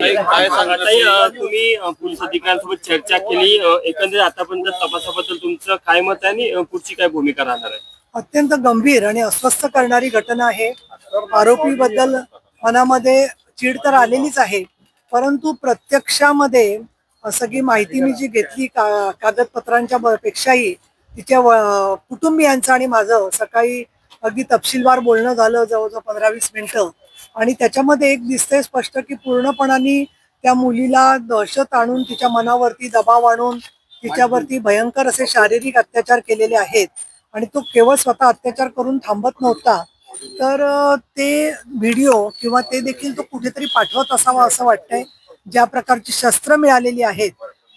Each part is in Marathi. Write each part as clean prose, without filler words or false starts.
तुम्ही पोलीस अधिकाऱ्यांसोबत चर्चा केली, एकंदरीत आतापर्यंत तपासाबद्दल तुमचं काय मत आहे आणि पुढची काय भूमिका राहणार आहे? अत्यंत गंभीर आणि अस्वस्थ करणारी घटना आहे. आरोपी बद्दल मनामध्ये चीड तर आलेलीच आहे, परंतु प्रत्यक्षामध्ये सगळी माहिती मी जी घेतली कागदपत्रांच्या पेक्षाही तिच्या कुटुंबियांचं आणि माझं सकाळी अगदी तपशीलवार बोलणं झालं, जवळजवळ 15-20 मिनिटं. आणि त्याच्यामध्ये एक दिसतंय स्पष्ट की पूर्णपणाने त्या मुलीला दहशत आणून, तिच्या मनावरती दबाव आणून तिच्यावरती भयंकर असे शारीरिक अत्याचार केलेले आहेत. आणि तो केवळ स्वतः अत्याचार करून थांबत नव्हता, तर ते व्हिडिओ किंवा ते देखील तो कुठेतरी पाठवत असावा असं वाटतंय. ज्या प्रकारची शस्त्र मिळालेली आहेत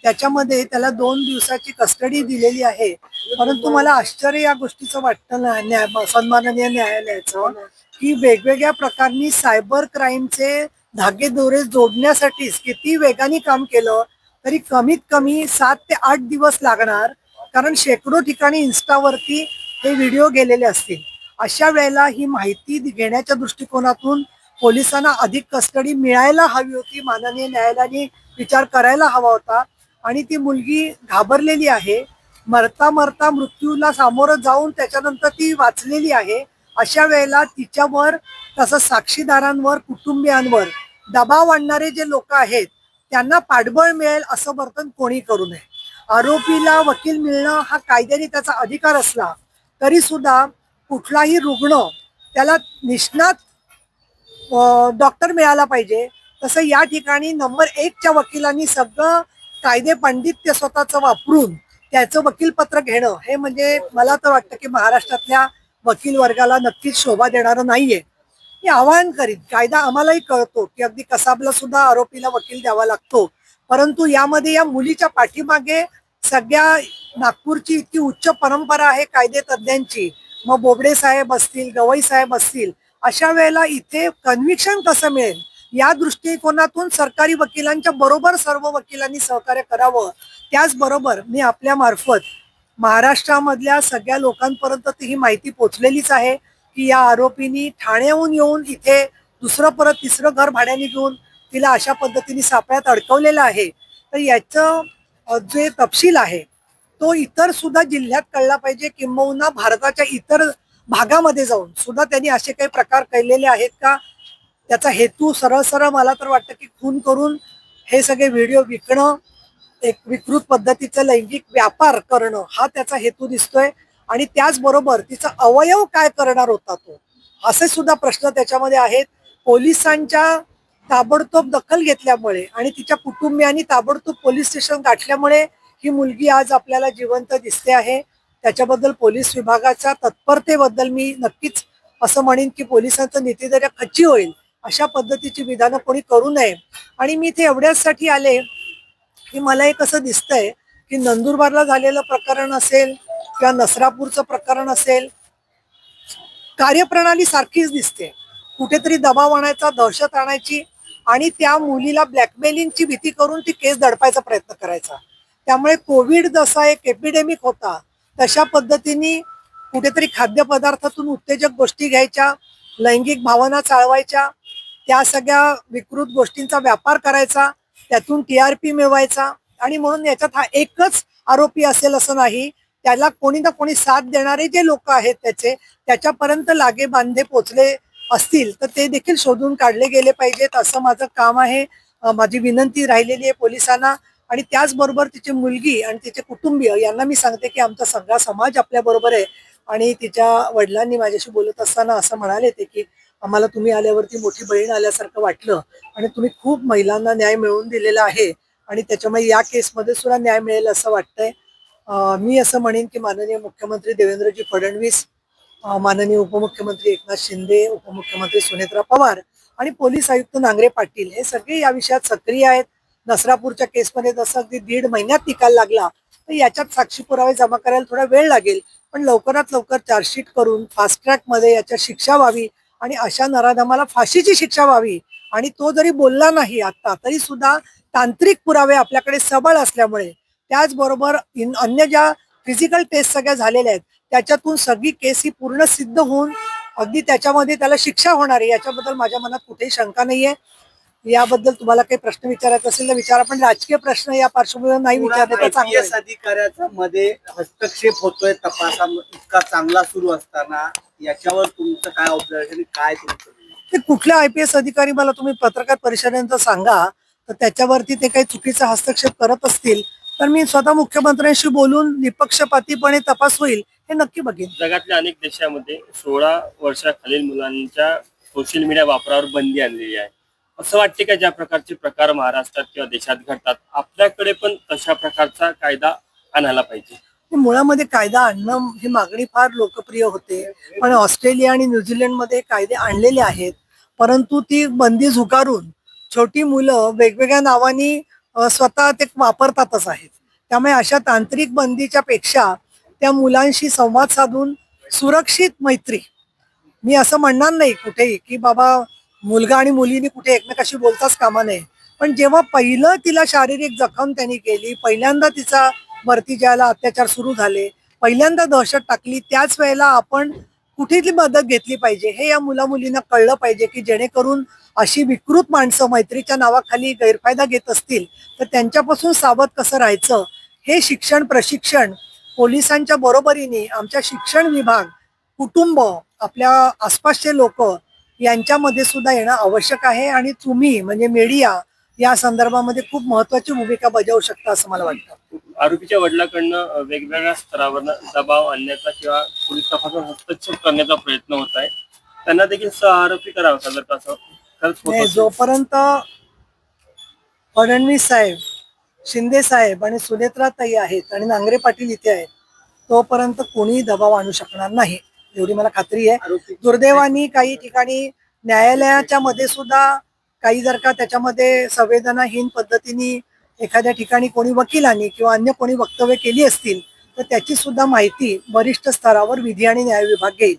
त्याच्यामध्ये त्याला 2 दिवसाची कस्टडी दिलेली आहे. परंतु मला आश्चर्य या गोष्टीचं वाटतं सन्माननीय न्यायालयाचं, की वेगवेगळ्या प्रकारनी सायबर क्राईमचे धागेदोरे जोडण्यासाठीच किती वेगाने काम केलं तरी कमीत कमी 7 ते 8 दिवस लागणार, कारण शेकडो ठिकाणी इन्स्टावरती हे व्हिडिओ गेलेले असतील. अशा वेळेला ही माहिती घेण्याच्या दृष्टिकोनातून पोलिसांना अधिक कस्टडी मिळायला हवी होती. माननीय न्यायालयाने विचार करायला हवा होता. आणि ती मुलगी घाबरलेली आहे, मरता मरता मृत्यूला सामोरं जाऊन त्याच्यानंतर ती वाचलेली आहे. अशा वेळेला तिच्यावर तसंच साक्षीदारांवर, कुटुंबियांवर दबाव आणणारे जे लोक आहेत त्यांना पाठबळ मिळेल असं वर्तन कोणी करू नये. आरोपीला वकील मिळणं हा कायद्याने त्याचा अधिकार असला तरी सुद्धा कुठलाही रुग्ण त्याला निष्णात डॉक्टर मिळाला पाहिजे. तसं या ठिकाणी नंबर 1च्या वकिलांनी सगळं कायदे पांडित्य स्वतःचं वापरून त्याचं वकीलपत्र घेणं हे म्हणजे मला तर वाटतं की महाराष्ट्रातल्या वकील वर्गाला नक्कीच शोभा देणारं नाहीये. मी आवाहन करीन, कायदा आम्हालाही कळतो की अगदी कसाबला सुद्धा आरोपीला वकील द्यावा लागतो, परंतु यामध्ये या मुलीच्या पाठीमागे सगळ्या नागपूरची इतकी उच्च परंपरा आहे कायदे तज्ञांची, मग बोबडे साहेब असतील, गवई साहेब असतील, अशा वेळेला इथे कन्व्हिक्शन कसं मिळेल या दृष्टिकोनातून सरकारी वकिलांच्या बरोबर सर्व वकिलांनी सहकार्य करावं. त्याचबरोबर मी आपल्या मार्फत महाराष्ट्रामधल्या सगळ्या लोकांपर्यंत ही माहिती पोचलेलीच आहे की या आरोपींनी ठाण्याहून येऊन इथे दुसरं परत तिसरं घर भाड्याने घेऊन तिला अशा पद्धतीने सापळ्यात अडकवलेलं आहे. तर याचं जे तपशील आहे तो इतर सुद्धा जिल्ह्यात कळला पाहिजे, किंबहुना भारताच्या इतर भागामध्ये जाऊन सुद्धा त्यांनी असे काही प्रकार केलेले आहेत का. त्याचा हेतू सरळ सरळ मला तर वाटतं की खून करून हे सगळे व्हिडिओ विकणं, एक विकृत पद्धतीचं लैंगिक व्यापार करणं हा त्याचा हेतू दिसतोय. आणि त्याचबरोबर तिचा अवयव काय करणार होता तो, असे सुद्धा प्रश्न त्याच्यामध्ये आहेत. पोलिसांच्या ताबडतोब दखल घेतल्यामुळे आणि तिच्या कुटुंबियांनी ताबडतोब पोलीस स्टेशन गाठल्यामुळे ही मुलगी आज आपल्याला जिवंत दिसते आहे. त्याच्याबद्दल पोलीस विभागाच्या तत्परतेबद्दल मी नक्कीच असं म्हणेन की पोलिसांचं नीतिदर्या खच्ची होईल अशा पद्धतीची विधानं कोणी करू नये. आणि मी इथे एवढ्याचसाठी आले की मला एक असं दिसतंय की नंदुरबारला झालेलं प्रकरण असेल किंवा नसरापूरचं प्रकरण असेल, कार्यप्रणाली सारखीच दिसते. कुठेतरी दबाव आणायचा, दहशत आणायची आणि त्या मुलीला ब्लॅकमेलिंगची भीती करून ती केस दडपायचा प्रयत्न करायचा. त्यामुळे कोविड जसा एक एपिडेमिक होता तशा पद्धतीने कुठेतरी खाद्यपदार्थातून उत्तेजक गोष्टी घ्यायच्या, लैंगिक भावना चाळवायच्या, त्या सगळ्या विकृत गोष्टींचा व्यापार करायचा, त्यातून TRP मिळवायचा. आणि म्हणून याच्यात हा एकच आरोपी असेल असं नाही, त्याला कोणी ना कोणी साथ देणारे जे लोक आहेत त्याच्यापर्यंत लागे बांधे पोचले असतील तर ते देखील शोधून काढले गेले पाहिजेत असं माझं काम आहे. माझी विनंती राहिलेली आहे पोलिसांना. आणि त्याचबरोबर तिची मुलगी आणि तिचे कुटुंबीय यांना मी सांगते की आमचा सगळा समाज आपल्या बरोबर आहे. आणि तिच्या वडिलांनी माझ्याशी बोलत असताना असं म्हणाले ते की आम्हाला तुम्ही आल्यावरती मोठी बहीण आल्यासारखं वाटलं आणि तुम्ही खूप महिलांना न्याय मिळवून दिलेला आहे आणि त्याच्यामुळे या केसमध्ये सुद्धा न्याय मिळेल असं वाटतंय. मी असं म्हणेन की माननीय मुख्यमंत्री देवेंद्रजी फडणवीस, माननीय उपमुख्यमंत्री एकनाथ शिंदे, उपमुख्यमंत्री सुनेत्रा पवार आणि पोलीस आयुक्त नांगरे पाटील हे सगळे या विषयात सक्रिय आहेत. नसरापूरच्या केसमध्ये जसं अगदी 1.5 महिन्यात निकाल लागला तर याच्यात साक्षी पुरावे जमा करायला थोडा वेळ लागेल, पण लवकरात लवकर चार्जशीट करून फास्ट ट्रॅकमध्ये याच्या शिक्षा व्हावी आणि अशा नराधमाला फाशीची शिक्षा व्हावी. आणि तो जरी बोलला नाही आता तरी सुद्धा तांत्रिक पुरावे आपल्याकडे सबळ असल्यामुळे, त्याचबरोबर अन्य ज्या फिजिकल टेस्ट सगळ्या झालेल्या आहेत त्याच्यातून सगळी केस ही पूर्ण सिद्ध होऊन अगदी त्याच्यामध्ये त्याला शिक्षा होणार आहे याच्याबद्दल माझ्या मनात कुठेही शंका नाहीये. याबद्दल तुम्हाला काही प्रश्न विचारायचा असेल तर विचारा, पण राजकीय प्रश्न या पार्श्वभूमीवर नाही विचारले तर चांगलं IPS अधिकाऱ्याचा मध्ये हस्तक्षेप होतोय तपासा इतका चांगला सुरू असताना याच्यावर तुमचं काय ऑब्झर्वेशन, काय तुमचं? ते कुठल्या IPS अधिकारी मला तुम्ही पत्रकार परिषदेनंतर सांगा, तर त्याच्यावरती ते काही चुकीचा हस्तक्षेप करत असतील तर मी स्वतः मुख्यमंत्र्यांशी बोलून निपक्षपातीपणे तपास होईल हे नक्की बघेन. जगातल्या अनेक देशामध्ये 16 वर्षाखालील मुलांच्या सोशल मीडिया वापरावर बंदी आणलेली आहे. असं वाटते का ज्या प्रकारचे प्रकार महाराष्ट्रात किंवा देशात घडतात आपल्याकडे पण तशा प्रकारचा कायदा आणायला पाहिजे? मुळामध्ये कायदा आणणं ही मागणी फार लोकप्रिय होते, पण ऑस्ट्रेलिया आणि न्यूझीलंडमध्ये कायदे आणलेले आहेत, परंतु ती बंदी झुगारून छोटी मुलं वेगवेगळ्या नावानी स्वतः ते वापरतातच आहेत. त्यामुळे अशा तांत्रिक बंदीच्या पेक्षा त्या मुलांशी संवाद साधून सुरक्षित मैत्री, मी असं म्हणणार नाही कुठेही की बाबा मुलगा आणि मुलीने कुठे एकमेकाशी बोलताच कामा नये, पण जेव्हा पहिलं तिला शारीरिक जखम त्यांनी केली, पहिल्यांदा तिचा वरती ज्याला अत्याचार सुरू झाले, पहिल्यांदा दहशत टाकली, त्याच वेळेला आपण कुठेतरी मदत घेतली पाहिजे हे या मुला मुलींना कळलं पाहिजे, की जेणेकरून अशी विकृत माणसं मैत्रीच्या नावाखाली गैरफायदा घेत असतील तर त्यांच्यापासून सावध कसं राहायचं हे शिक्षण प्रशिक्षण पोलिसांच्या बरोबरीने आमच्या शिक्षण विभाग, कुटुंब, आपल्या आसपासचे लोक यांच्यामध्ये सुद्धा येणं आवश्यक आहे. आणि तुम्ही म्हणजे मीडिया या संदर्भामध्ये खूप महत्वाची भूमिका बजावू शकता असं मला वाटतं. आरोपीच्या वडिलांकडनं वेगवेगळ्या स्तरावर दबाव आणण्याचा किंवा पोलीस तपासात हस्तक्षेप करण्याचा प्रयत्न होत आहे. त्यांना देखील सहआरोपी करावं जर असं खरंच होत नाही, असेल. जोपर्यंत फडणवीस साहेब, शिंदे साहेब आणि सुनेत्राताई आहेत आणि नांगरे पाटील इथे आहेत तोपर्यंत कोणीही दबाव आणू शकणार नाही एवढी मला खात्री आहे. दुर्दैवानी काही ठिकाणी न्यायालयाच्या मध्ये सुद्धा काही जर का त्याच्यामध्ये संवेदनाहीन पद्धतीने एखाद्या ठिकाणी कोणी वकिलांनी किंवा अन्य कोणी वक्तव्य केली असतील तर त्याची सुद्धा माहिती वरिष्ठ स्तरावर विधी आणि न्याय विभाग घेईल.